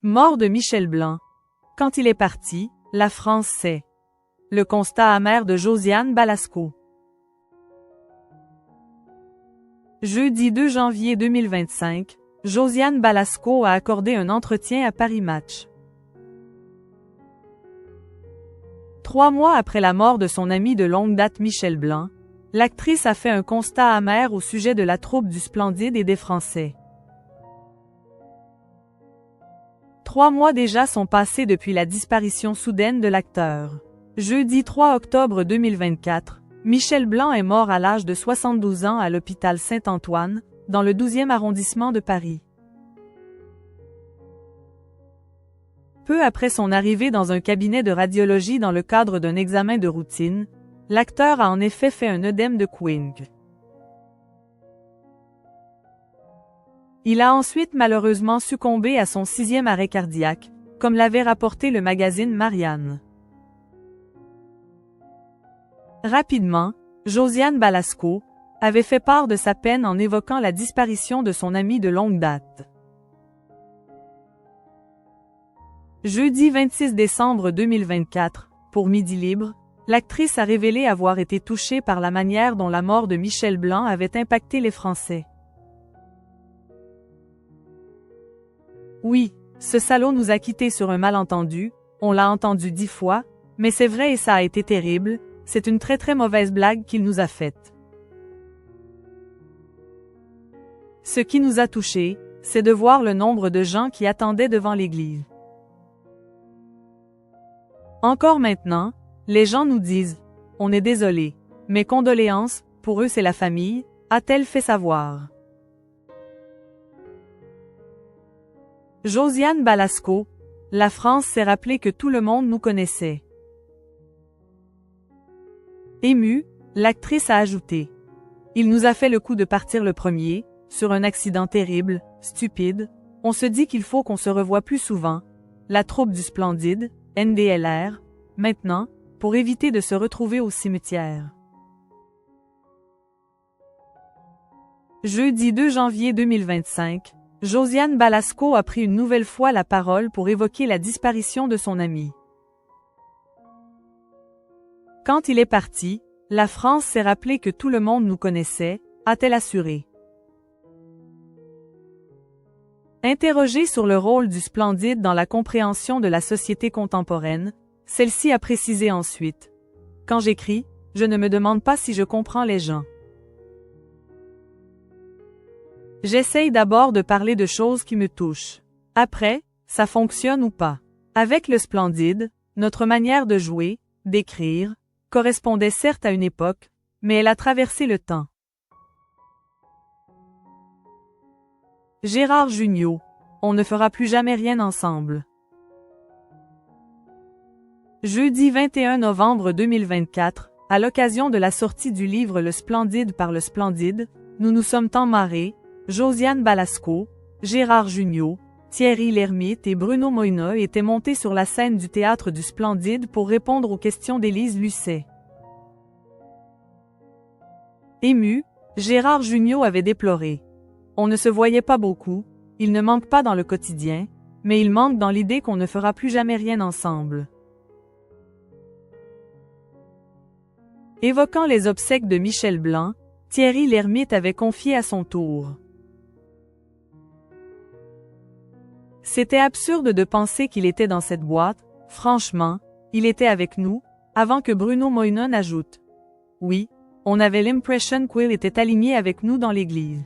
Mort de Michel Blanc. Quand il est parti, la France sait. Le constat amer de Josiane Balasco. Jeudi 2 janvier 2025, Josiane Balasco a accordé un entretien à Paris Match. 3 mois après la mort de son ami de longue date Michel Blanc, l'actrice a fait un constat amer au sujet de la troupe du Splendide et des Français. 3 mois déjà sont passés depuis la disparition soudaine de l'acteur. Jeudi 3 octobre 2024, Michel Blanc est mort à l'âge de 72 ans à l'hôpital Saint-Antoine, dans le 12e arrondissement de Paris. Peu après son arrivée dans un cabinet de radiologie dans le cadre d'un examen de routine, l'acteur a en effet fait un œdème de Quincke. Il a ensuite malheureusement succombé à son 6e arrêt cardiaque, comme l'avait rapporté le magazine Marianne. Rapidement, Josiane Balasco avait fait part de sa peine en évoquant la disparition de son ami de longue date. Jeudi 26 décembre 2024, pour Midi Libre, l'actrice a révélé avoir été touchée par la manière dont la mort de Michel Blanc avait impacté les Français. Oui, ce salaud nous a quittés sur un malentendu, on l'a entendu 10 fois, mais c'est vrai et ça a été terrible, c'est une très mauvaise blague qu'il nous a faite. Ce qui nous a touchés, c'est de voir le nombre de gens qui attendaient devant l'église. Encore maintenant, les gens nous disent « On est désolé, mes condoléances, pour eux c'est la famille », a-t-elle fait savoir. Josiane Balasco, la France s'est rappelé que tout le monde nous connaissait. Émue, l'actrice a ajouté. Il nous a fait le coup de partir le premier, sur un accident terrible, stupide, on se dit qu'il faut qu'on se revoie plus souvent. La troupe du Splendide, NDLR, maintenant, pour éviter de se retrouver au cimetière. Jeudi 2 janvier 2025, Josiane Balasco a pris une nouvelle fois la parole pour évoquer la disparition de son ami. Quand il est parti, la France s'est rappelé que tout le monde nous connaissait, a-t-elle assuré. Interrogée sur le rôle du Splendide dans la compréhension de la société contemporaine, celle-ci a précisé ensuite. Quand j'écris, je ne me demande pas si je comprends les gens. J'essaye d'abord de parler de choses qui me touchent. Après, ça fonctionne ou pas. Avec le Splendide, notre manière de jouer, d'écrire, correspondait certes à une époque, mais elle a traversé le temps. Gérard Jugnot, on ne fera plus jamais rien ensemble. Jeudi 21 novembre 2024, à l'occasion de la sortie du livre Le Splendide par le Splendide, nous nous sommes tant marrés, Josiane Balasco, Gérard Jugnot, Thierry Lhermitte et Bruno Moina étaient montés sur la scène du théâtre du Splendide pour répondre aux questions d'Élise Lucet. Ému, Gérard Jugnot avait déploré. On ne se voyait pas beaucoup, il ne manque pas dans le quotidien, mais il manque dans l'idée qu'on ne fera plus jamais rien ensemble. Évoquant les obsèques de Michel Blanc, Thierry Lhermitte avait confié à son tour. C'était absurde de penser qu'il était dans cette boîte, franchement, il était avec nous, avant que Bruno Moina n'ajoute. Oui, on avait l'impression qu'il était aligné avec nous dans l'église.